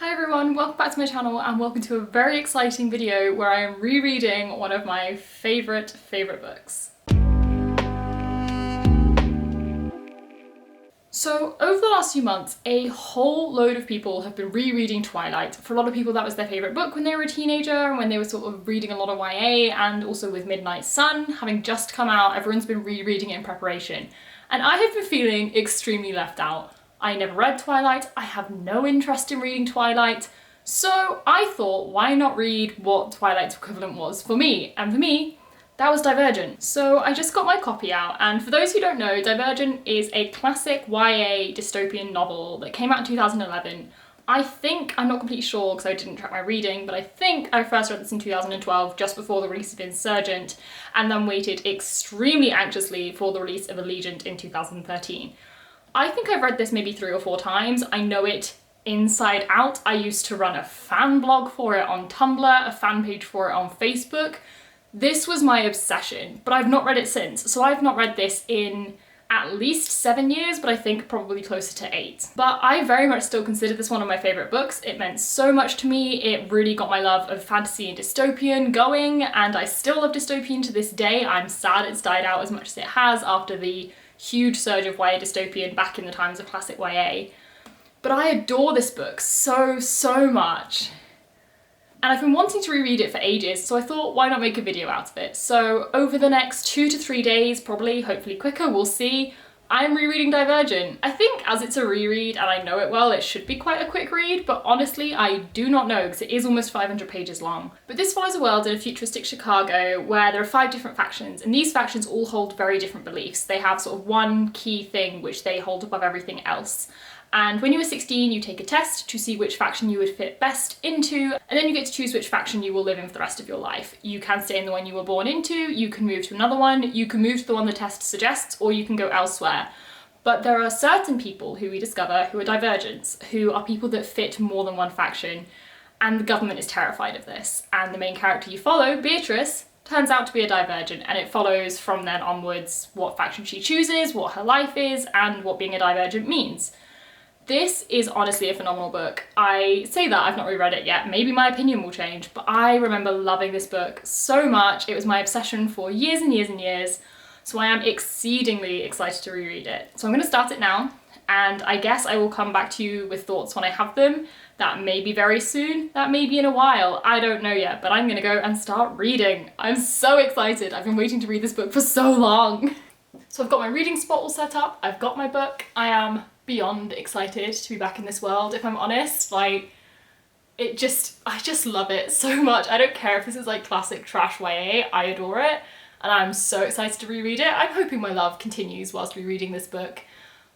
Hi everyone, welcome back to my channel and welcome to a very exciting video where I am rereading one of my favourite books. So over the last few months, a whole load of people have been rereading Twilight. For a lot of people that was their favourite book when they were a teenager and when they were sort of reading a lot of YA, and also with Midnight Sun having just come out, everyone's been rereading it in preparation. And I have been feeling extremely left out. I never read Twilight, I have no interest in reading Twilight, so I thought why not read what Twilight's equivalent was for me, and for me, that was Divergent. So I just got my copy out, and for those who don't know, Divergent is a classic YA dystopian novel that came out in 2011. I think, I'm not completely sure because I didn't track my reading, but I think I first read this in 2012, just before the release of Insurgent, and then waited extremely anxiously for the release of Allegiant in 2013. I think I've read this maybe 3 or 4 times. I know it inside out. I used to run a fan blog for it on Tumblr, a fan page for it on Facebook. This was my obsession, but I've not read it since. So I've not read this in at least 7 years, but I think probably closer to 8. But I very much still consider this one of my favourite books. It meant so much to me. It really got my love of fantasy and dystopian going, and I still love dystopian to this day. I'm sad it's died out as much as it has after the huge surge of YA dystopian back in the times of classic YA. But I adore this book so much. And I've been wanting to reread it for ages, so I thought why not make a video out of it. So over the next 2 to 3 days, probably, hopefully quicker, we'll see, I'm rereading Divergent. I think as it's a reread and I know it well, it should be quite a quick read, but honestly, I do not know because it is almost 500 pages long. But this follows a world in a futuristic Chicago where there are 5 different factions, and these factions all hold very different beliefs. They have sort of one key thing which they hold above everything else. And when you were 16, you take a test to see which faction you would fit best into, and then you get to choose which faction you will live in for the rest of your life. You can stay in the one you were born into, you can move to another one, you can move to the one the test suggests, or you can go elsewhere. But there are certain people who we discover who are divergents, who are people that fit more than one faction, and the government is terrified of this. And the main character you follow, Beatrice, turns out to be a divergent, and it follows from then onwards what faction she chooses, what her life is, and what being a divergent means. This is honestly a phenomenal book. I say that, I've not reread it yet, maybe my opinion will change, but I remember loving this book so much. It was my obsession for years and years and years, so I am exceedingly excited to reread it. So I'm going to start it now, and I guess I will come back to you with thoughts when I have them. That may be very soon, that may be in a while, I don't know yet, but I'm going to go and start reading. I'm so excited, I've been waiting to read this book for so long. So I've got my reading spot all set up, I've got my book, I am beyond excited to be back in this world, if I'm honest. Like, I just love it so much. I don't care if this is like classic trash YA, I adore it, and I'm so excited to reread it. I'm hoping my love continues whilst rereading this book,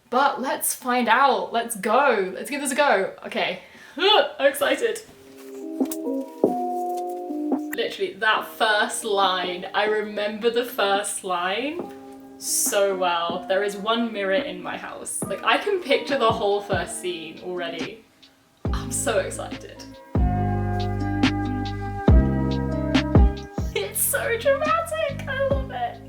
but let's find out. Let's go, let's give this a go. Okay, I'm excited. Literally, that first line, I remember the first line so well. There is one mirror in my house. Like, I can picture the whole first scene already. I'm so excited. It's so dramatic, I love it.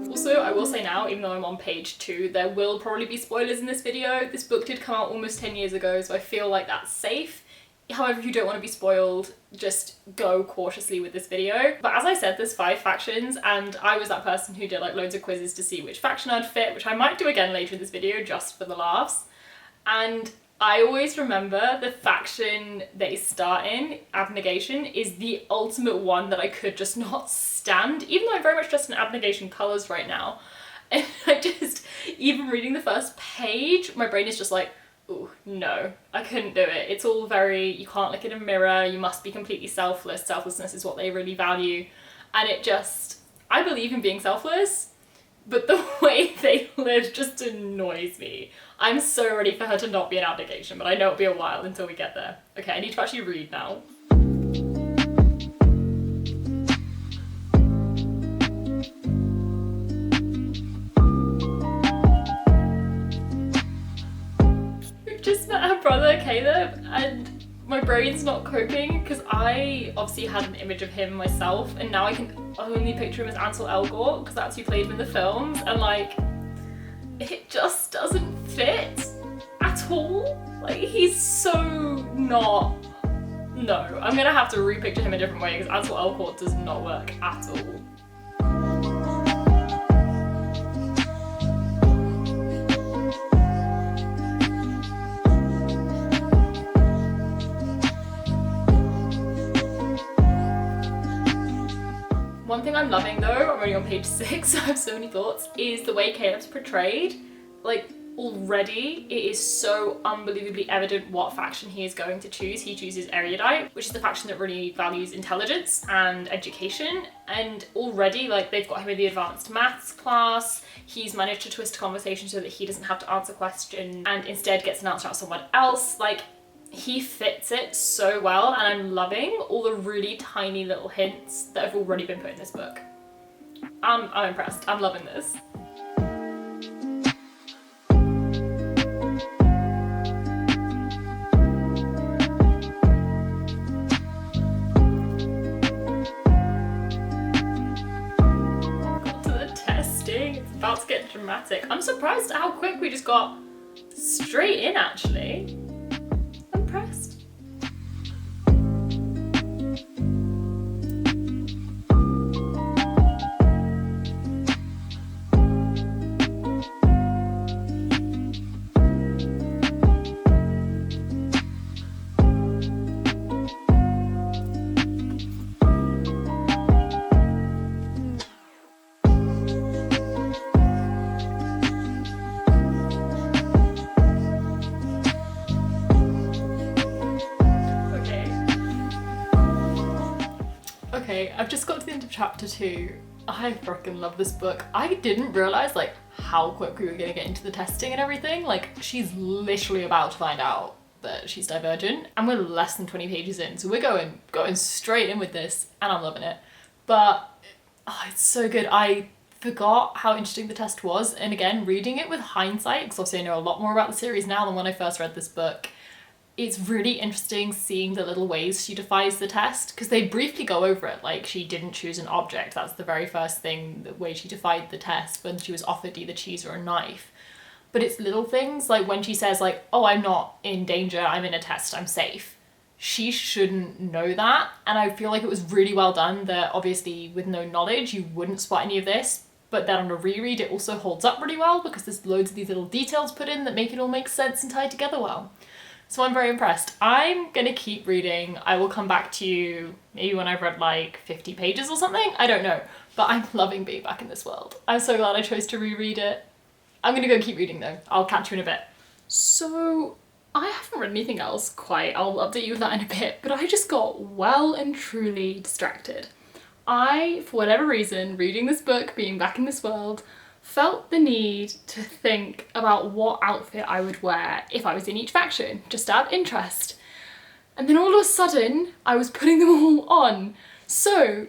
Also, I will say now, even though I'm on page 2, there will probably be spoilers in this video. This book did come out almost 10 years ago, so I feel like that's safe. However, if you don't want to be spoiled, just go cautiously with this video. But as I said, there's 5 factions, and I was that person who did like loads of quizzes to see which faction I'd fit, which I might do again later in this video just for the laughs. And I always remember the faction they start in, Abnegation, is the ultimate one that I could just not stand, even though I'm very much dressed in Abnegation colours right now. And even reading the first page, my brain is just like, ooh, no, I couldn't do it. It's all very, you can't look in a mirror, you must be completely selfless. Selflessness is what they really value. And it just, I believe in being selfless, but the way they live just annoys me. I'm so ready for her to not be an abnegation, but I know it'll be a while until we get there. Okay, I need to actually read now. Just met her brother Caleb, and my brain's not coping because I obviously had an image of him myself, and now I can only picture him as Ansel Elgort because that's who played him in the films, and like, it just doesn't fit at all. Like, he's so not... No, I'm gonna have to repicture him a different way because as for Elcourt does not work at all. One thing I'm loving though, I'm only on page 6, so I have so many thoughts, is the way Caleb's portrayed. Like, already it is so unbelievably evident what faction he is going to choose. He chooses erudite, which is the faction that really values intelligence and education, and already like they've got him in the advanced maths class. He's managed to twist a conversation so that he doesn't have to answer questions and instead gets an answer out of someone else. Like, he fits it so well, and I'm loving all the really tiny little hints that have already been put in this book. I'm impressed. I'm loving this. It's about to get dramatic. I'm surprised at how quick we just got straight in, actually. I'm impressed. Okay, I've just got to the end of chapter 2. I freaking love this book. I didn't realise like how quick we were gonna get into the testing and everything. Like, she's literally about to find out that she's divergent, and we're less than 20 pages in, so we're going straight in with this, and I'm loving it. But it's so good. I forgot how interesting the test was, and again, reading it with hindsight, because obviously I know a lot more about the series now than when I first read this book, it's really interesting seeing the little ways she defies the test, because they briefly go over it. Like, she didn't choose an object. That's the very first thing, the way she defied the test, when she was offered either cheese or a knife. But it's little things, like when she says like, oh, I'm not in danger, I'm in a test, I'm safe. She shouldn't know that, and I feel like it was really well done that obviously with no knowledge you wouldn't spot any of this, but then on a reread it also holds up really well because there's loads of these little details put in that make it all make sense and tie together well. So I'm very impressed. I'm gonna keep reading. I will come back to you maybe when I've read like 50 pages or something. I don't know, but I'm loving being back in this world. I'm so glad I chose to reread it. I'm gonna go keep reading though. I'll catch you in a bit. So I haven't read anything else quite. I'll update you with that in a bit, but I just got well and truly distracted. I, for whatever reason, reading this book, being back in this world, felt the need to think about what outfit I would wear if I was in each faction, just out of interest. And then all of a sudden, I was putting them all on. So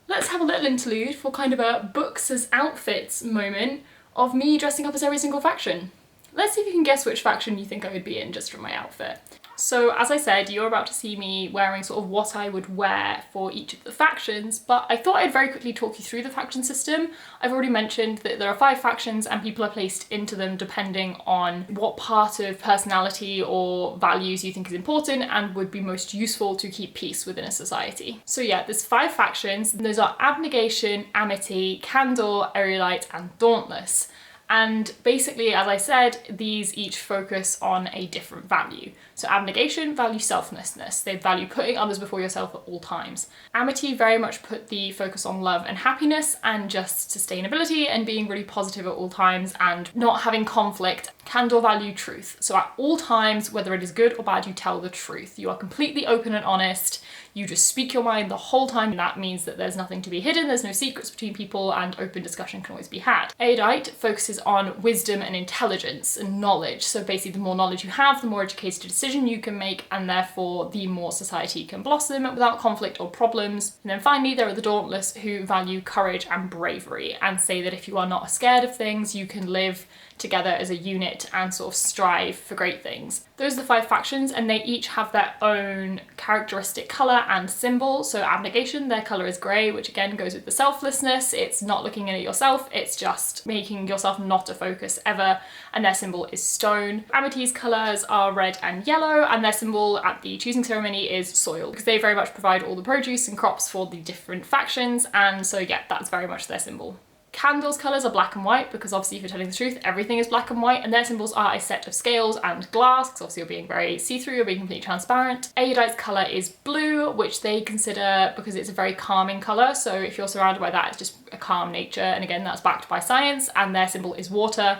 let's have a little interlude for kind of a books as outfits moment of me dressing up as every single faction. Let's see if you can guess which faction you think I would be in just from my outfit. So as I said, you're about to see me wearing sort of what I would wear for each of the factions, but I thought I'd very quickly talk you through the faction system. I've already mentioned that there are 5 factions and people are placed into them depending on what part of personality or values you think is important and would be most useful to keep peace within a society. So yeah, there's 5 factions, and those are Abnegation, Amity, Candor, Erudite, and Dauntless. And basically, as I said, these each focus on a different value. So Abnegation value selflessness. They value putting others before yourself at all times. Amity very much put the focus on love and happiness and just sustainability and being really positive at all times and not having conflict. Candor value truth. So at all times, whether it is good or bad, you tell the truth. You are completely open and honest. You just speak your mind the whole time, and that means that there's nothing to be hidden, there's no secrets between people, and open discussion can always be had. Erudite focuses on wisdom and intelligence and knowledge. So basically the more knowledge you have, the more educated decision you can make, and therefore the more society can blossom without conflict or problems. And then finally there are the Dauntless, who value courage and bravery and say that if you are not scared of things, you can live together as a unit and sort of strive for great things. Those are the 5 factions, and they each have their own characteristic colour and symbol. So abnegation, their colour is grey, which again goes with the selflessness. It's not looking at yourself, it's just making yourself not a focus ever. And their symbol is stone. Amity's colours are red and yellow, and their symbol at the choosing ceremony is soil, because they very much provide all the produce and crops for the different factions, and so yeah, that's very much their symbol. Candle's colours are black and white, because obviously if you're telling the truth, everything is black and white, and their symbols are a set of scales and glass, because obviously you're being very see-through, you're being completely transparent. Erudite's colour is blue, which they consider, because it's a very calming colour, so if you're surrounded by that, it's just a calm nature, and again, that's backed by science, and their symbol is water.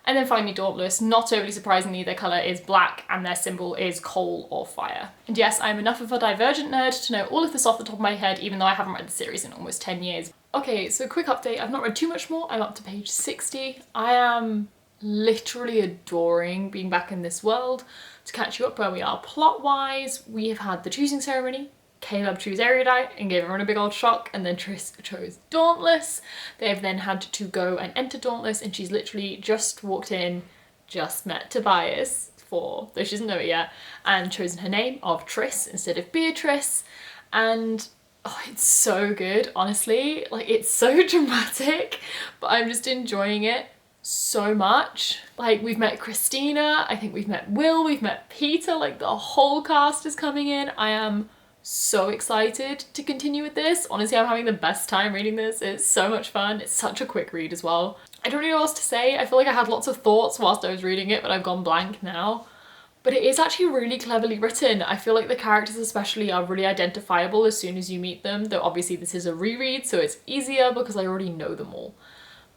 And then finally Dauntless, not overly surprisingly, their colour is black and their symbol is coal or fire. And yes, I'm enough of a Divergent nerd to know all of this off the top of my head, even though I haven't read the series in almost 10 years. Okay, so quick update, I've not read too much more, I'm up to page 60. I am literally adoring being back in this world. To catch you up where we are plot-wise, we have had the choosing ceremony. Caleb chose Erudite and gave everyone a big old shock, and then Triss chose Dauntless. They have then had to go and enter Dauntless, and she's literally just walked in, just met Tobias though she doesn't know it yet, and chosen her name of Triss instead of Beatrice. And oh, it's so good, honestly. Like, it's so dramatic, but I'm just enjoying it so much. Like, we've met Christina, I think we've met Will, we've met Peter, like the whole cast is coming in. I am so excited to continue with this. Honestly, I'm having the best time reading this. It's so much fun. It's such a quick read as well. I don't really know what else to say. I feel like I had lots of thoughts whilst I was reading it, but I've gone blank now. But it is actually really cleverly written. I feel like the characters especially are really identifiable as soon as you meet them, though obviously this is a reread, so it's easier because I already know them all.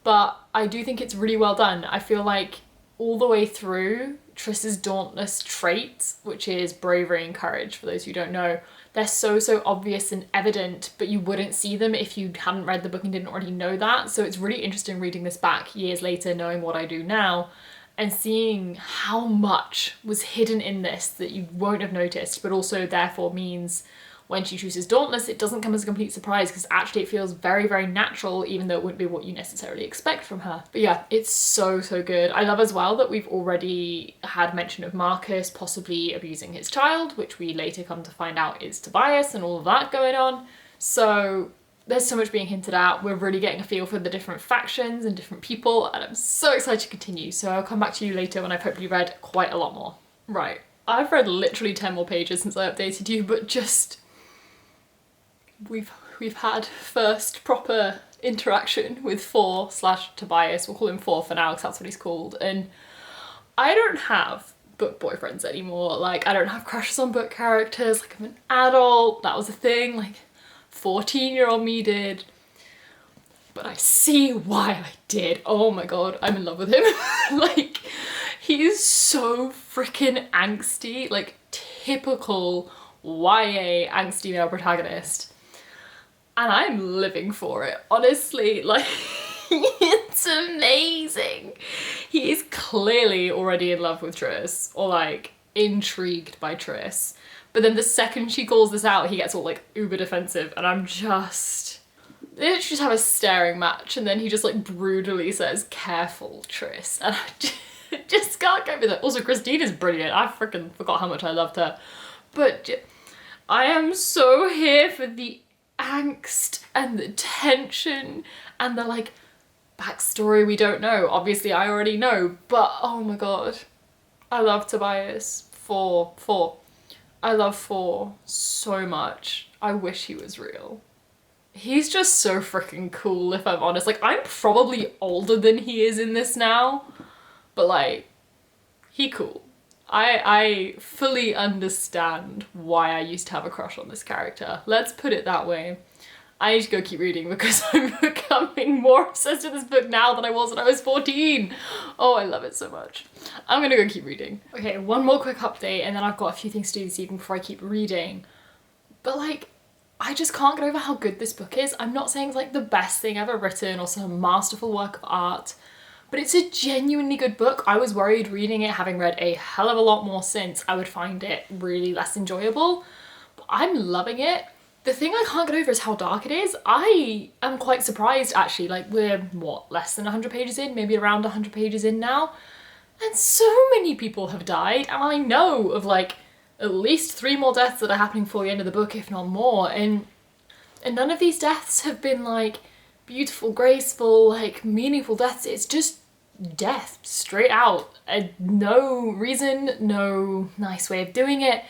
But I do think it's really well done. I feel like all the way through, Triss's Dauntless traits, which is bravery and courage, for those who don't know, they're so obvious and evident, but you wouldn't see them if you hadn't read the book and didn't already know that. So it's really interesting reading this back years later, knowing what I do now, and seeing how much was hidden in this that you won't have noticed, but also therefore means when she chooses Dauntless, it doesn't come as a complete surprise, because actually it feels very natural, even though it wouldn't be what you necessarily expect from her. But yeah, it's so good. I love as well that we've already had mention of Marcus possibly abusing his child, which we later come to find out is Tobias, and all of that going on. So there's so much being hinted at. We're really getting a feel for the different factions and different people, and I'm so excited to continue. So I'll come back to you later when I've hopefully read quite a lot more. Right, I've read literally 10 more pages since I updated you, but just we've had first proper interaction with Tobias. We'll call him For now, because that's what he's called. And I don't have book boyfriends anymore. Like, I don't have crushes on book characters. Like, I'm an adult. That was a thing. Like, 14-year-old me did. But I see why I did. Oh my god, I'm in love with him. Like, he is so freaking angsty. Like, typical YA angsty male protagonist. And I'm living for it, honestly. Like, it's amazing. He is clearly already in love with Triss, or like intrigued by Triss. But then the second she calls this out, he gets all like uber defensive, and I'm just... They just have a staring match, and then he just like brutally says, "Careful, Triss," and I just can't go with it. Also, Christina's brilliant. I freaking forgot how much I loved her. But I am so here for the angst and the tension and the like backstory we don't know. Obviously I already know, but oh my god, I love Tobias. I love so much. I wish he was real. He's just so freaking cool, if I'm honest. Like, I'm probably older than he is in this now, but like, he cool. I fully understand why I used to have a crush on this character. Let's put it that way. I need to go keep reading because I'm becoming more obsessed with this book now than I was when I was 14. Oh, I love it so much. I'm gonna go keep reading. Okay, one more quick update and then I've got a few things to do this evening before I keep reading. But like, I just can't get over how good this book is. I'm not saying it's like the best thing ever written or some masterful work of art, but it's a genuinely good book. I was worried reading it, having read a hell of a lot more since, I would find it really less enjoyable, but I'm loving it. The thing I can't get over is how dark it is. I am quite surprised actually, like we're, what, less than 100 pages in, maybe around 100 pages in now, and so many people have died, and I know of like at least 3 more deaths that are happening before the end of the book, if not more. And none of these deaths have been like beautiful, graceful, like meaningful deaths. It's just death straight out. No reason, no nice way of doing it.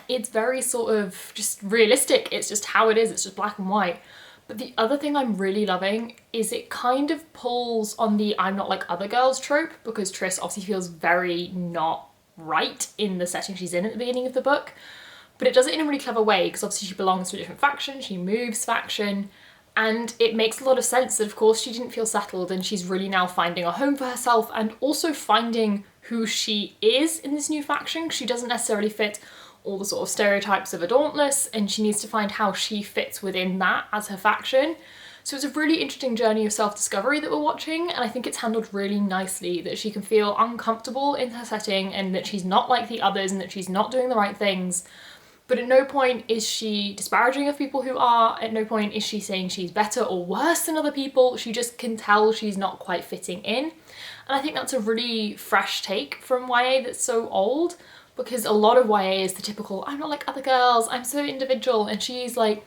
It's very sort of just realistic. It's just how it is. It's just black and white. But the other thing I'm really loving is it kind of pulls on the I'm not like other girls trope, because Tris obviously feels very not right in the setting she's in at the beginning of the book. But it does it in a really clever way, because obviously she belongs to a different faction, she moves faction, and it makes a lot of sense that of course she didn't feel settled and she's really now finding a home for herself and also finding who she is in this new faction. She doesn't necessarily fit all the sort of stereotypes of a Dauntless, and she needs to find how she fits within that as her faction. So it's a really interesting journey of self-discovery that we're watching, and I think it's handled really nicely, that she can feel uncomfortable in her setting and that she's not like the others and that she's not doing the right things. But at no point is she disparaging of people who are, at no point is she saying she's better or worse than other people. She just can tell she's not quite fitting in. And I think that's a really fresh take from YA that's so old, because a lot of YA is the typical, I'm not like other girls, I'm so individual, and she's like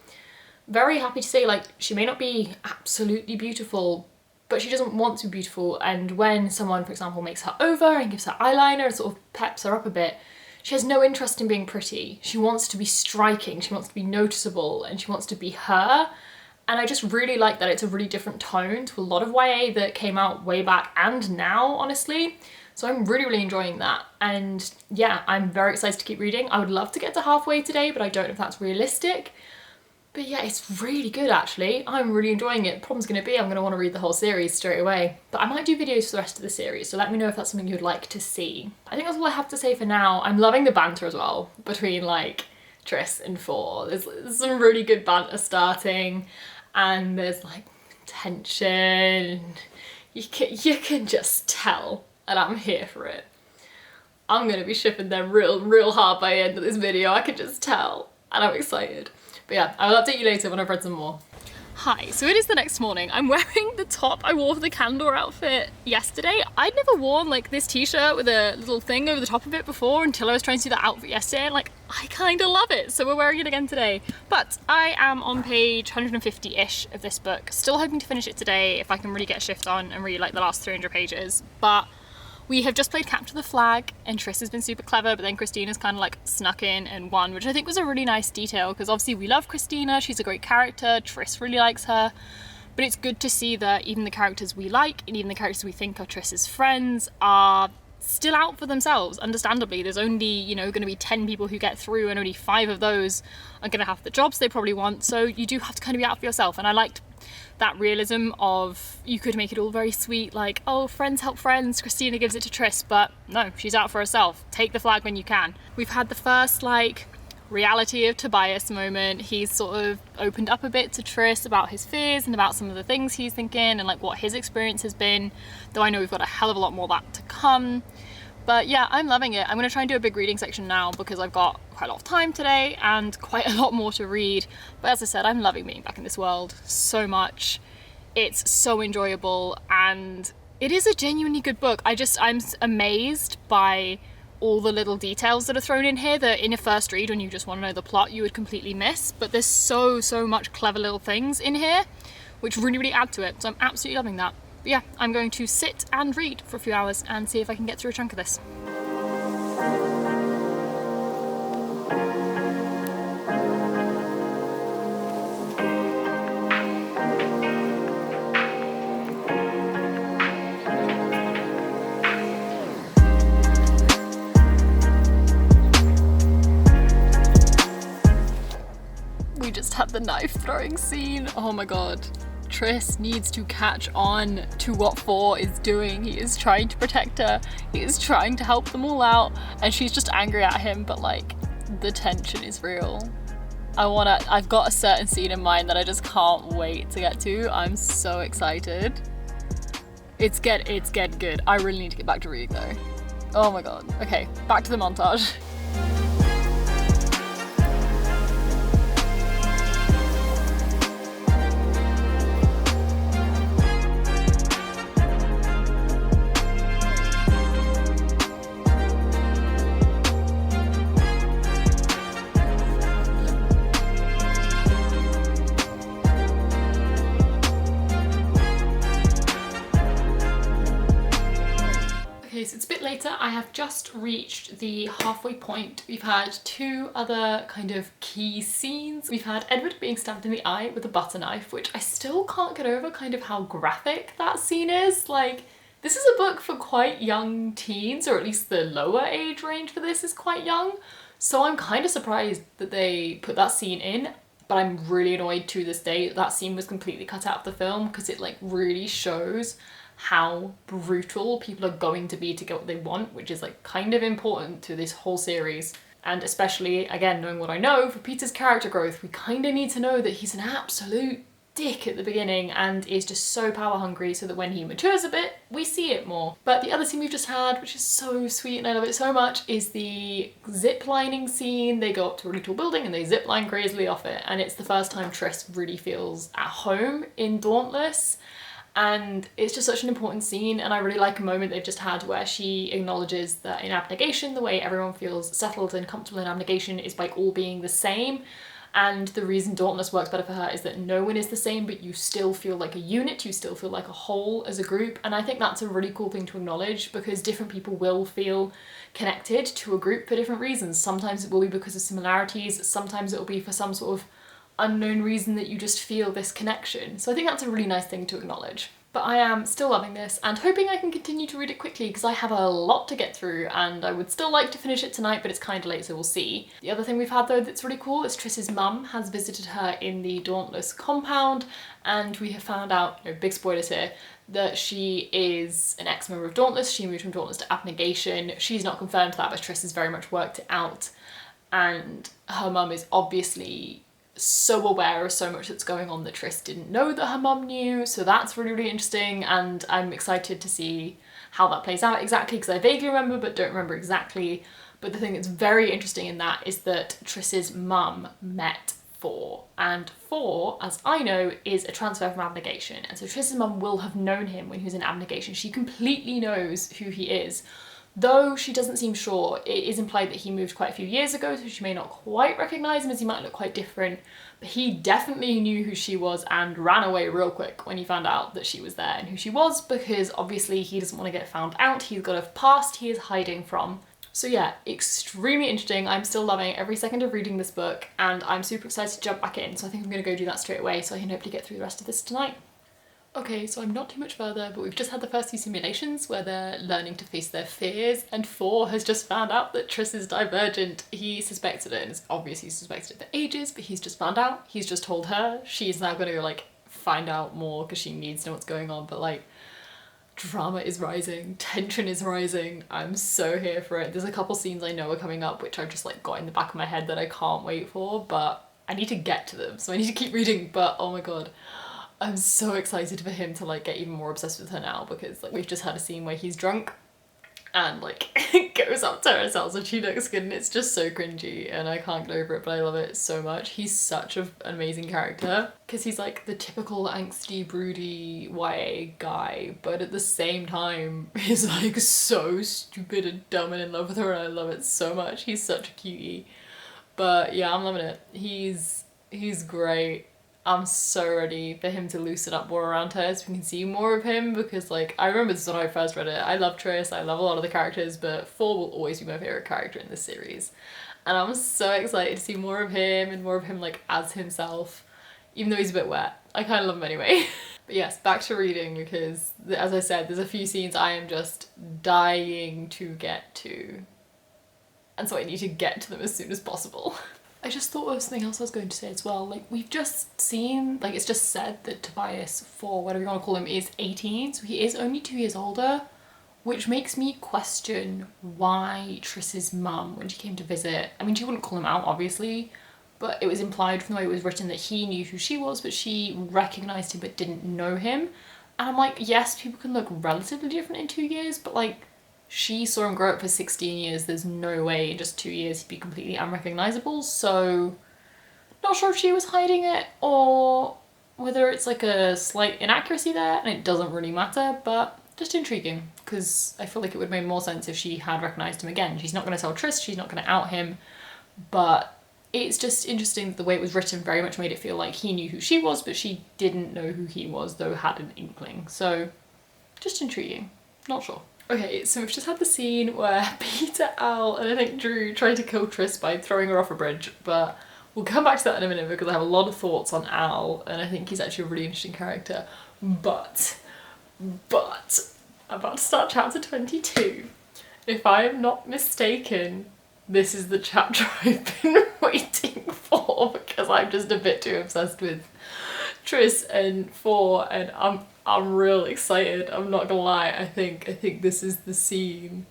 very happy to say like she may not be absolutely beautiful, but she doesn't want to be beautiful. And when someone, for example, makes her over and gives her eyeliner and sort of peps her up a bit, she has no interest in being pretty. She wants to be striking, she wants to be noticeable, and she wants to be her. And I just really like that it's a really different tone to a lot of YA that came out way back and now, honestly. So I'm really, really enjoying that. And yeah, I'm very excited to keep reading. I would love to get to halfway today, but I don't know if that's realistic. But yeah, it's really good actually. I'm really enjoying it. Problem's gonna be I'm gonna want to read the whole series straight away. But I might do videos for the rest of the series, so let me know if that's something you'd like to see. I think that's all I have to say for now. I'm loving the banter as well between like Tris and Four. There's some really good banter starting, and there's like tension. You can just tell, and I'm here for it. I'm gonna be shipping them real hard by the end of this video. I can just tell, and I'm excited. But yeah, I'll update you later when I've read some more. Hi, so it is the next morning. I'm wearing the top I wore for the Candor outfit yesterday. I'd never worn like this t-shirt with a little thing over the top of it before until I was trying to do that outfit yesterday, and like I kind of love it, so we're wearing it again today. But I am on page 150-ish of this book, still hoping to finish it today if I can really get a shift on and read like the last 300 pages. But we have just played Capture the Flag, and Tris has been super clever, but then Christina's kind of like snuck in and won, which I think was a really nice detail, because obviously we love Christina, she's a great character, Tris really likes her, but it's good to see that even the characters we like, and even the characters we think are Tris's friends, are still out for themselves, understandably. There's only, you know, going to be 10 people who get through, and only 5 of those are going to have the jobs they probably want, so you do have to kind of be out for yourself. And I liked that realism of, you could make it all very sweet, like, oh, friends help friends, Christina gives it to Tris, but no, she's out for herself. Take the flag when you can. We've had the first like reality of Tobias moment. He's sort of opened up a bit to Tris about his fears and about some of the things he's thinking and like what his experience has been, though I know we've got a hell of a lot more of that to come. But yeah, I'm loving it. I'm going to try and do a big reading section now because I've got quite a lot of time today and quite a lot more to read. But as I said, I'm loving being back in this world so much. It's so enjoyable, and it is a genuinely good book. I'm amazed by all the little details that are thrown in here that in a first read, when you just want to know the plot, you would completely miss. But there's so much clever little things in here which really add to it. So I'm absolutely loving that. But yeah, I'm going to sit and read for a few hours and see if I can get through a chunk of this. We just had the knife throwing scene. Oh my god. Tris needs to catch on to what Four is doing. He is trying to protect her. He is trying to help them all out, and she's just angry at him, but like, the tension is real. I've got a certain scene in mind that I just can't wait to get to. I'm so excited. It's getting good. I really need to get back to reading though. Oh my god. Okay, back to the montage. Okay, so it's a bit later. I have just reached the halfway point. We've had two other kind of key scenes. We've had Edward being stabbed in the eye with a butter knife, which I still can't get over kind of how graphic that scene is. Like, this is a book for quite young teens, or at least the lower age range for this is quite young. So I'm kind of surprised that they put that scene in, but I'm really annoyed to this day that that scene was completely cut out of the film, because it like really shows how brutal people are going to be to get what they want, which is like kind of important to this whole series. And especially, again, knowing what I know, for Peter's character growth, we kind of need to know that he's an absolute dick at the beginning and is just so power hungry, so that when he matures a bit, we see it more. But the other scene we've just had, which is so sweet and I love it so much, is the zip lining scene. They go up to a really tall building and they zip line crazily off it, and it's the first time Tris really feels at home in Dauntless. And it's just such an important scene, and I really like a moment they've just had where she acknowledges that in abnegation, the way everyone feels settled and comfortable in abnegation is by all being the same. And the reason Dauntless works better for her is that no one is the same, but you still feel like a unit, you still feel like a whole as a group. And I think that's a really cool thing to acknowledge, because different people will feel connected to a group for different reasons. Sometimes it will be because of similarities, sometimes it will be for some sort of unknown reason that you just feel this connection. So I think that's a really nice thing to acknowledge. But I am still loving this and hoping I can continue to read it quickly, because I have a lot to get through and I would still like to finish it tonight, but it's kind of late, so we'll see. The other thing we've had though that's really cool is Tris's mum has visited her in the Dauntless compound, and we have found out, no big spoilers here, that she is an ex-member of Dauntless. She moved from Dauntless to abnegation. She's not confirmed that, but Tris has very much worked it out, and her mum is obviously so aware of so much that's going on that Tris didn't know that her mum knew, so that's really, really interesting, and I'm excited to see how that plays out exactly, because I vaguely remember but don't remember exactly. But the thing that's very interesting in that is that Tris's mum met Four, and Four, as I know, is a transfer from abnegation, and so Tris's mum will have known him when he was in abnegation. She completely knows who he is. Though she doesn't seem sure, it is implied that he moved quite a few years ago, so she may not quite recognise him, as he might look quite different, but he definitely knew who she was and ran away real quick when he found out that she was there and who she was, because obviously he doesn't want to get found out. He's got a past he is hiding from. So yeah, extremely interesting. I'm still loving every second of reading this book, and I'm super excited to jump back in, so I think I'm going to go do that straight away so I can hope to get through the rest of this tonight. Okay, so I'm not too much further, but we've just had the first few simulations where they're learning to face their fears, and Four has just found out that Tris is Divergent. He suspected it, and it's obvious he's suspected it for ages, but he's just found out. He's just told her. She's now gonna like find out more because she needs to know what's going on, but like, drama is rising, tension is rising. I'm so here for it. There's a couple scenes I know are coming up which I've just like got in the back of my head that I can't wait for, but I need to get to them, so I need to keep reading. But oh my god, I'm so excited for him to like get even more obsessed with her now, because like we've just had a scene where he's drunk and like goes up to her cells and she looks good, and it's just so cringy and I can't get over it, but I love it so much. He's such an amazing character, because he's like the typical angsty, broody YA guy, but at the same time he's like so stupid and dumb and in love with her, and I love it so much. He's such a cutie. But yeah, I'm loving it. He's great. I'm so ready for him to loosen up more around her so we can see more of him, because like, I remember this when I first read it. I love Tris, I love a lot of the characters, but Four will always be my favourite character in this series. And I'm so excited to see more of him, and more of him like as himself, even though he's a bit wet. I kind of love him anyway. But yes, back to reading, because as I said, there's a few scenes I am just dying to get to. And so I need to get to them as soon as possible. I just thought of something else I was going to say as well. Like, we've just seen, like, it's just said that Tobias, Four, whatever you want to call him, is 18, so he is only 2 years older, which makes me question why Tris's mum, when she came to visit, I mean, she wouldn't call him out, obviously, but it was implied from the way it was written that he knew who she was, but she recognised him but didn't know him. And I'm like, yes, people can look relatively different in 2 years, but like, she saw him grow up for 16 years, there's no way in just 2 years he'd be completely unrecognisable, so not sure if she was hiding it or whether it's like a slight inaccuracy there, and it doesn't really matter, but just intriguing, because I feel like it would have made more sense if she had recognised him again. She's not going to tell Tris, she's not going to out him, but it's just interesting that the way it was written very much made it feel like he knew who she was, but she didn't know who he was, though had an inkling, so just intriguing. Not sure. Okay, so we've just had the scene where Peter, Al, and I think Drew tried to kill Tris by throwing her off a bridge, but we'll come back to that in a minute because I have a lot of thoughts on Al, and I think he's actually a really interesting character. But, I'm about to start chapter 22. If I am not mistaken, this is the chapter I've been waiting for because I'm just a bit too obsessed with Tris and Four, and I'm real excited. I'm not gonna lie. I think this is the scene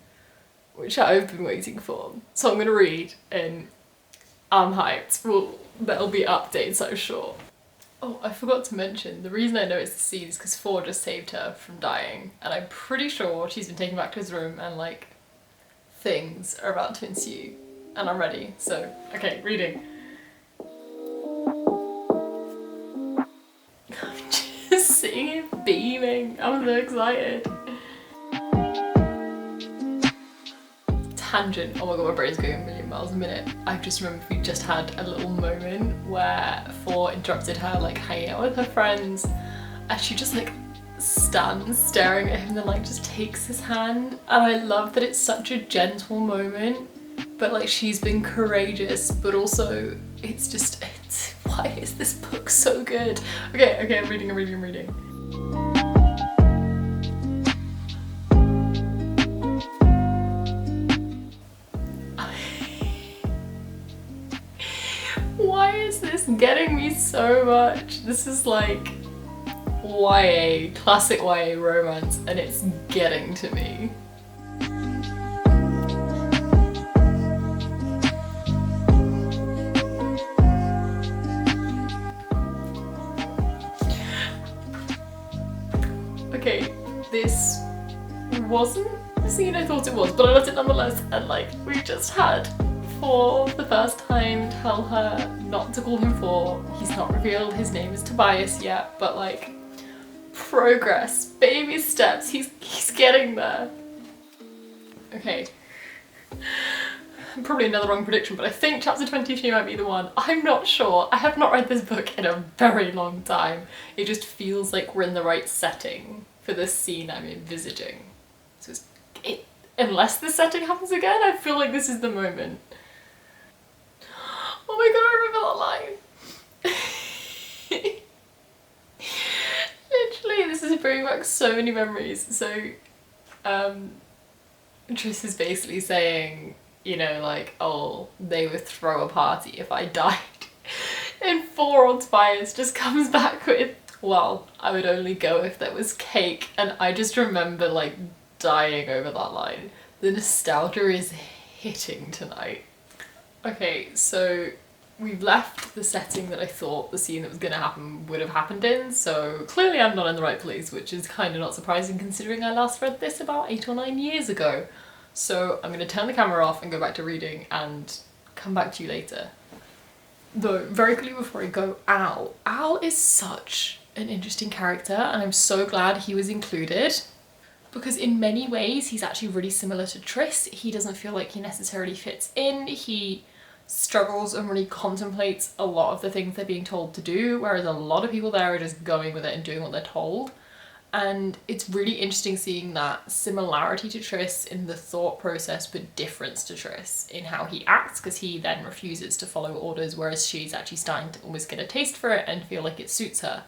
which I've been waiting for. So I'm gonna read, and I'm hyped. Well, there'll be updates, I'm sure. Oh, I forgot to mention, the reason I know it's the scene is because Four just saved her from dying, and I'm pretty sure she's been taken back to his room and like things are about to ensue, and I'm ready. So, okay, reading. I'm just seeing it beaming. I'm so excited. Tangent. Oh my god, my brain's going a million miles a minute. I just remembered we just had a little moment where Four interrupted her like hanging out with her friends, and she just like stands staring at him and then like just takes his hand, and I love that it's such a gentle moment, but like she's been courageous, but also it's why is this book so good? Okay, I'm reading. Why is this getting me so much? This is like YA, classic YA romance, and it's getting to me. Okay, this wasn't the scene I thought it was, but I loved it nonetheless, and like we just had for the first time tell her not to call him Four. He's not revealed his name is Tobias yet, but like progress, baby steps, he's getting there. Okay. Probably another wrong prediction, but I think chapter 22 might be the one. I'm not sure. I have not read this book in a very long time. It just feels like we're in the right setting for this scene I'm envisaging. So unless this setting happens again, I feel like this is the moment. Oh my god, I remember that line. Literally, this is bringing back so many memories. So, Tris is basically saying, you know, like, oh, they would throw a party if I died. And Four on Tobias just comes back with, well, I would only go if there was cake. And I just remember like dying over that line. The nostalgia is hitting tonight. Okay, so we've left the setting that I thought the scene that was going to happen would have happened in, so clearly I'm not in the right place, which is kind of not surprising considering I last read this about 8 or 9 years ago. So I'm going to turn the camera off and go back to reading and come back to you later. Though, very quickly before I go, Al. Al is such an interesting character, and I'm so glad he was included. Because in many ways he's actually really similar to Tris. He doesn't feel like he necessarily fits in. He struggles and really contemplates a lot of the things they're being told to do, whereas a lot of people there are just going with it and doing what they're told. And it's really interesting seeing that similarity to Tris in the thought process, but difference to Tris in how he acts, because he then refuses to follow orders, whereas she's actually starting to almost get a taste for it and feel like it suits her.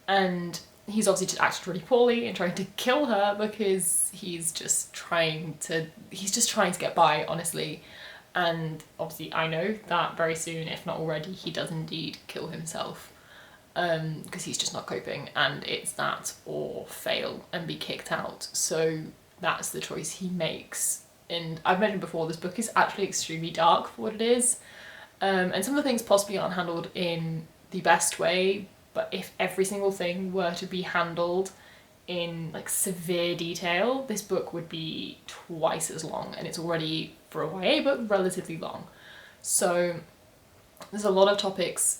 And he's obviously just acted really poorly in trying to kill her because he's just trying to get by, honestly. And obviously I know that very soon, if not already, he does indeed kill himself because he's just not coping, and it's that or fail and be kicked out. So that's the choice he makes. And I've mentioned before, this book is actually extremely dark for what it is, and some of the things possibly aren't handled in the best way, but if every single thing were to be handled in like severe detail, this book would be twice as long, and it's already, for a YA book, relatively long. So there's a lot of topics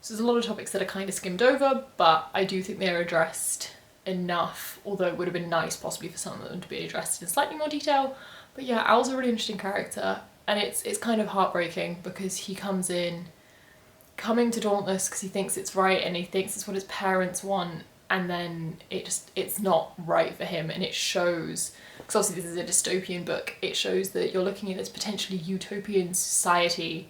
that are kind of skimmed over, but I do think they're addressed enough, although it would have been nice possibly for some of them to be addressed in slightly more detail. But yeah, Al's a really interesting character, and it's kind of heartbreaking because he coming to Dauntless because he thinks it's right and he thinks it's what his parents want, and then it's not right for him, and it shows, because obviously this is a dystopian book, it shows that you're looking at this potentially utopian society,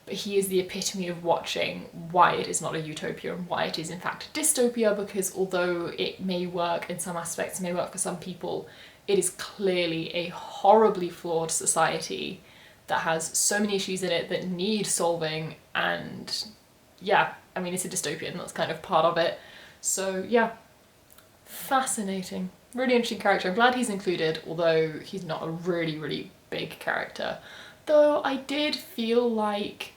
but he is the epitome of watching why it is not a utopia and why it is in fact a dystopia, because although it may work in some aspects, it may work for some people, it is clearly a horribly flawed society that has so many issues in it that need solving, and yeah, I mean, it's a dystopian, that's kind of part of it. So yeah, fascinating. Really interesting character. I'm glad he's included, although he's not a really, really big character. Though I do feel like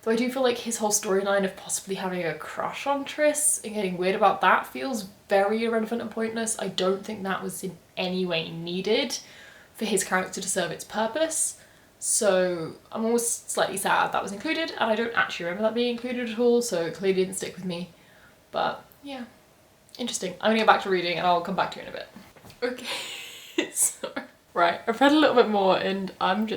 his whole storyline of possibly having a crush on Triss and getting weird about that feels very irrelevant and pointless. I don't think that was in any way needed for his character to serve its purpose. So I'm almost slightly sad that was included, and I don't actually remember that being included at all, so it clearly didn't stick with me. But yeah, interesting. I'm gonna get back to reading and I'll come back to you in a bit. Okay, so right, I've read a little bit more and I'm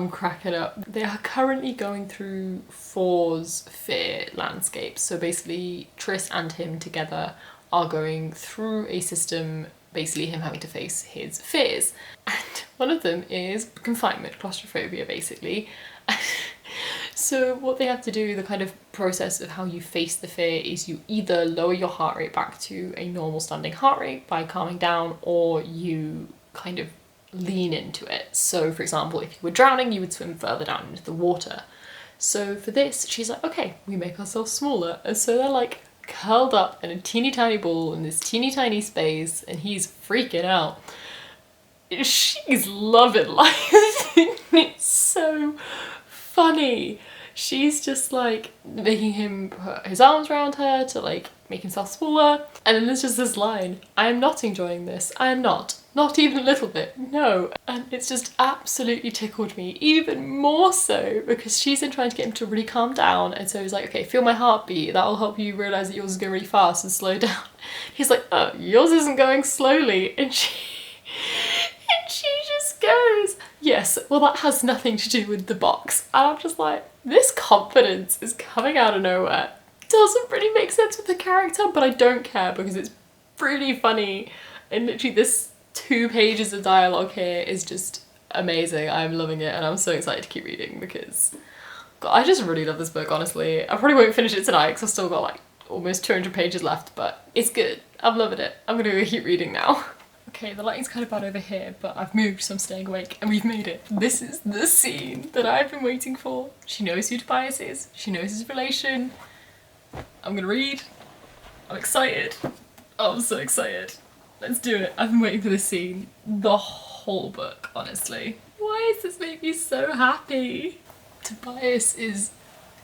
cracking up. They are currently going through For's fear landscape. So basically Triss and him together are going through a system, basically him having to face his fears. And one of them is confinement, claustrophobia basically. So what they have to do, the kind of process of how you face the fear, is you either lower your heart rate back to a normal standing heart rate by calming down, or you kind of lean into it. So for example, if you were drowning, you would swim further down into the water. So for this, she's like, okay, we make ourselves smaller. And so they're like curled up in a teeny tiny ball in this teeny tiny space, and he's freaking out. She's loving life. It's so funny. She's just like making him put his arms around her to like make himself smaller, and then there's just this line, I am not enjoying this, I am not even a little bit, no. And it's just absolutely tickled me, even more so because she's been trying to get him to really calm down, and so he's like, okay, feel my heartbeat, that'll help you realise that yours is going really fast and slow down. He's like, oh, yours isn't going slowly, and she just goes, yes, well that has nothing to do with the box. And I'm just like, this confidence is coming out of nowhere. Doesn't really make sense with the character, but I don't care because it's really funny. And literally this 2 pages of dialogue here is just amazing. I'm loving it, and I'm so excited to keep reading because God, I just really love this book, honestly. I probably won't finish it tonight because I've still got like almost 200 pages left, but it's good. I'm loving it. I'm gonna go keep reading now. Okay, the lighting's kind of bad over here, but I've moved, so I'm staying awake, and we've made it. This is the scene that I've been waiting for. She knows who Tobias is. She knows his relation. I'm gonna read. I'm excited. Oh, I'm so excited. Let's do it. I've been waiting for this scene the whole book, honestly. Why does this make me so happy? Tobias is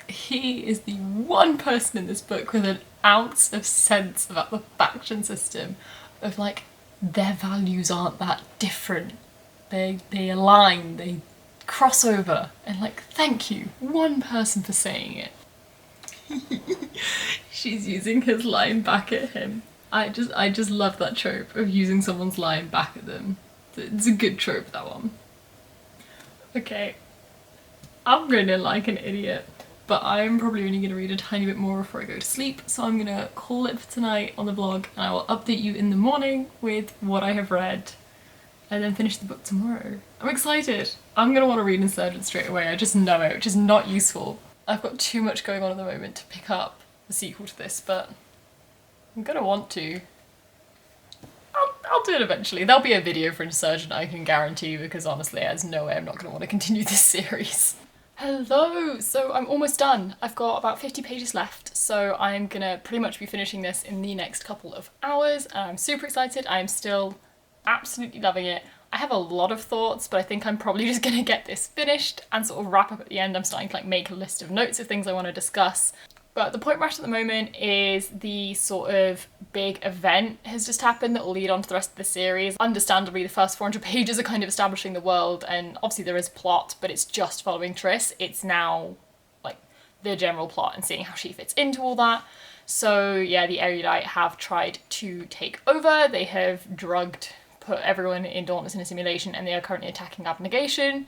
the one person in this book with an ounce of sense about the faction system, of like, their values aren't that different. They align, they cross over, and like, thank you, one person for saying it. She's using his line back at him. I just love that trope of using someone's line back at them. It's a good trope, that one. Okay, I'm gonna like an idiot, but I'm probably only gonna read a tiny bit more before I go to sleep, so I'm gonna call it for tonight on the vlog, and I will update you in the morning with what I have read, and then finish the book tomorrow. I'm excited. I'm gonna want to read Insurgent straight away, I just know it, which is not useful. I've got too much going on at the moment to pick up the sequel to this, but I'm gonna want to. I'll do it eventually. There'll be a video for Insurgent, I can guarantee, because honestly there's no way I'm not gonna want to continue this series. Hello! So I'm almost done. I've got about 50 pages left, so I'm gonna pretty much be finishing this in the next couple of hours, and I'm super excited. I'm still absolutely loving it. I have a lot of thoughts, but I think I'm probably just gonna get this finished and sort of wrap up at the end. I'm starting to like make a list of notes of things I want to discuss. But the point we're at the moment is the sort of big event has just happened that will lead on to the rest of the series. Understandably, the first 400 pages are kind of establishing the world, and obviously there is plot, but it's just following Triss. It's now like the general plot and seeing how she fits into all that. So yeah, the Erudite have tried to take over. They have put everyone in Dauntless in a simulation, and they are currently attacking Abnegation.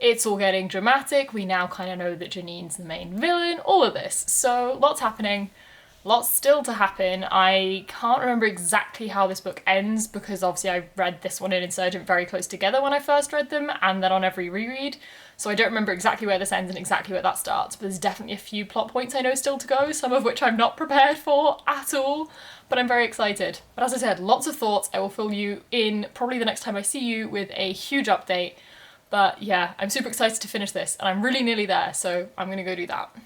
It's all getting dramatic. We now kind of know that Janine's the main villain, all of this. So lots happening. Lots still to happen. I can't remember exactly how this book ends because obviously I read this one and Insurgent very close together when I first read them, and then on every reread. So I don't remember exactly where this ends and exactly where that starts, but there's definitely a few plot points I know still to go, some of which I'm not prepared for at all, but I'm very excited. But as I said, lots of thoughts. I will fill you in probably the next time I see you with a huge update. But yeah, I'm super excited to finish this, and I'm really nearly there, so I'm gonna go do that.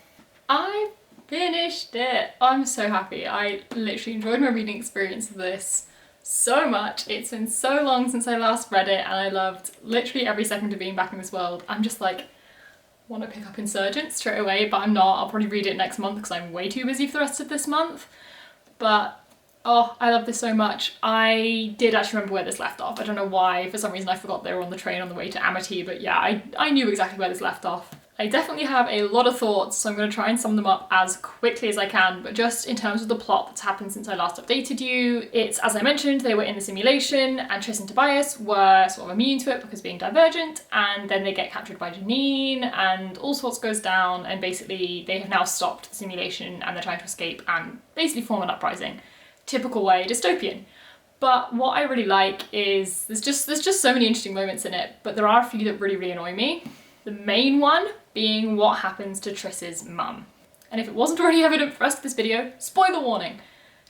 I finished it! I'm so happy. I literally enjoyed my reading experience of this so much. It's been so long since I last read it, and I loved literally every second of being back in this world. I'm just like, want to pick up Insurgent straight away, but I'm not. I'll probably read it next month because I'm way too busy for the rest of this month. But oh, I love this so much. I did actually remember where this left off. I don't know why, for some reason I forgot they were on the train on the way to Amity, but yeah, I knew exactly where this left off. I definitely have a lot of thoughts, so I'm going to try and sum them up as quickly as I can, but just in terms of the plot that's happened since I last updated you, it's, as I mentioned, they were in the simulation, and Tris and Tobias were sort of immune to it because being divergent, and then they get captured by Janine, and all sorts goes down, and basically they have now stopped the simulation, and they're trying to escape and basically form an uprising. Typical way, dystopian. But what I really like is, there's just so many interesting moments in it, but there are a few that really annoy me. The main one being what happens to Tris's mum. And if it wasn't already evident for the rest of this video, spoiler warning.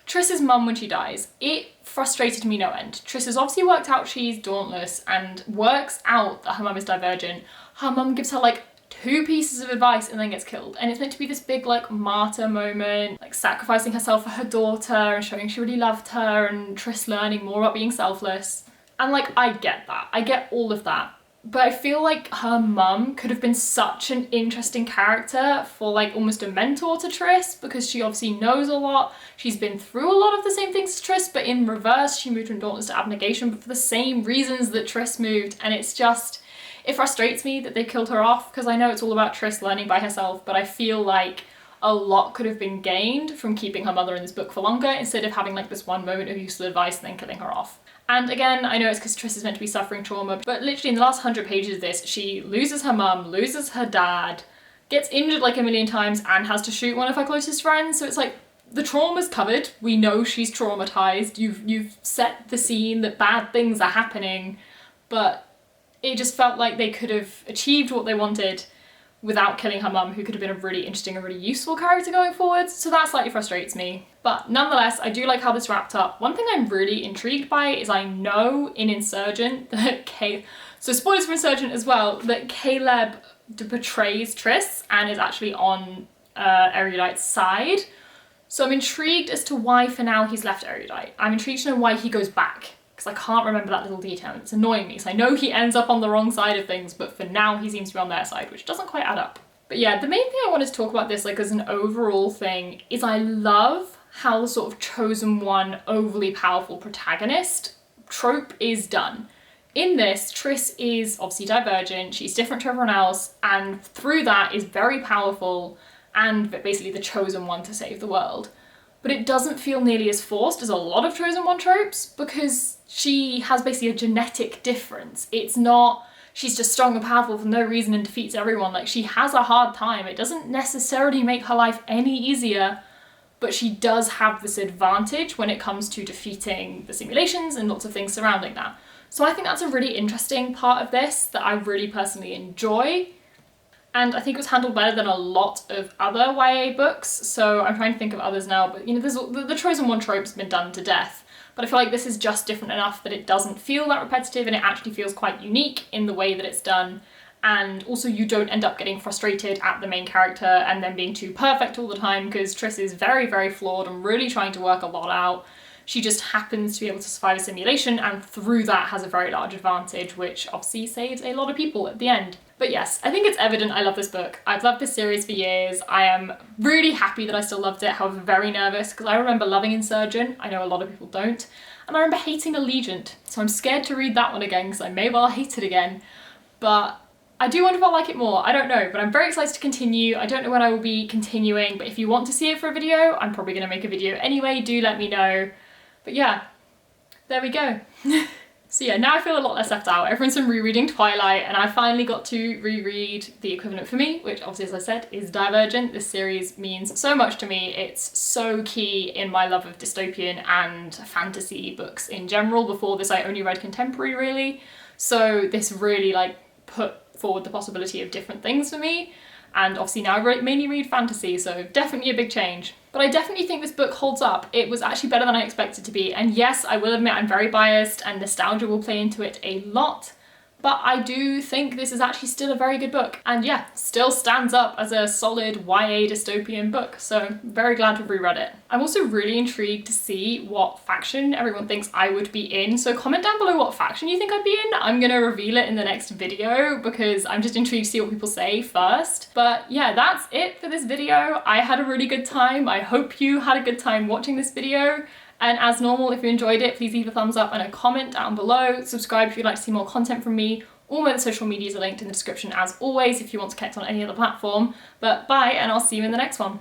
Tris's mum when she dies, it frustrated me no end. Tris has obviously worked out she's Dauntless and works out that her mum is Divergent. Her mum gives her like 2 pieces of advice and then gets killed. And it's meant to be this big like martyr moment, like sacrificing herself for her daughter and showing she really loved her and Tris learning more about being selfless. And like, I get that. I get all of that. But I feel like her mum could have been such an interesting character for like almost a mentor to Tris, because she obviously knows a lot. She's been through a lot of the same things as Tris, but in reverse, she moved from Dauntless to abnegation, but for the same reasons that Tris moved. And it's just, it frustrates me that they killed her off, because I know it's all about Tris learning by herself, but I feel like a lot could have been gained from keeping her mother in this book for longer instead of having like this one moment of useful advice and then killing her off. And again, I know it's because Tris is meant to be suffering trauma, but literally in the last 100 pages of this, she loses her mum, loses her dad, gets injured like a million times, and has to shoot one of her closest friends. So it's like, the trauma's covered. We know she's traumatized. You've set the scene that bad things are happening, but it just felt like they could have achieved what they wanted without killing her mum, who could have been a really interesting and really useful character going forwards. So that slightly frustrates me. But nonetheless, I do like how this wrapped up. One thing I'm really intrigued by is I know in Insurgent that so spoilers for Insurgent as well, that Caleb betrays Tris and is actually on Erudite's side. So I'm intrigued as to why for now he's left Erudite. I'm intrigued to know why he goes back, because I can't remember that little detail and it's annoying me. So I know he ends up on the wrong side of things, but for now he seems to be on their side, which doesn't quite add up. But yeah, the main thing I wanted to talk about this like as an overall thing is I love how the sort of chosen one, overly powerful protagonist trope is done. In this, Tris is obviously divergent, she's different to everyone else, and through that is very powerful and basically the chosen one to save the world. But it doesn't feel nearly as forced as a lot of chosen one tropes, because she has basically a genetic difference. It's not, she's just strong and powerful for no reason and defeats everyone. Like, she has a hard time. It doesn't necessarily make her life any easier, but she does have this advantage when it comes to defeating the simulations and lots of things surrounding that. So I think that's a really interesting part of this that I really personally enjoy. And I think it was handled better than a lot of other YA books. So I'm trying to think of others now, but you know, there's the chosen one trope's been done to death. But I feel like this is just different enough that it doesn't feel that repetitive and it actually feels quite unique in the way that it's done. And also you don't end up getting frustrated at the main character and then being too perfect all the time, because Tris is very flawed and really trying to work a lot out. She just happens to be able to survive a simulation and through that has a very large advantage, which obviously saves a lot of people at the end. But yes, I think it's evident I love this book. I've loved this series for years. I am really happy that I still loved it, however very nervous, because I remember loving Insurgent. I know a lot of people don't. And I remember hating Allegiant, so I'm scared to read that one again because I may well hate it again. But I do wonder if I'll like it more. I don't know, but I'm very excited to continue. I don't know when I will be continuing, but if you want to see it for a video, I'm probably going to make a video anyway. Do let me know. But yeah, there we go. So yeah, now I feel a lot less left out. Everyone's been rereading Twilight, and I finally got to reread the equivalent for me, which obviously, as I said, is Divergent. This series means so much to me. It's so key in my love of dystopian and fantasy books in general. Before this, I only read contemporary, really. So this really like put forward the possibility of different things for me. And obviously now I mainly read fantasy, so definitely a big change. But I definitely think this book holds up. It was actually better than I expected to be. And yes, I will admit I'm very biased and nostalgia will play into it a lot. But I do think this is actually still a very good book. And yeah, still stands up as a solid YA dystopian book. So very glad to have reread it. I'm also really intrigued to see what faction everyone thinks I would be in. So comment down below what faction you think I'd be in. I'm gonna reveal it in the next video because I'm just intrigued to see what people say first. But yeah, that's it for this video. I had a really good time. I hope you had a good time watching this video. And as normal, if you enjoyed it, please leave a thumbs up and a comment down below. Subscribe if you'd like to see more content from me. All my social medias are linked in the description as always if you want to connect on any other platform. But bye, and I'll see you in the next one.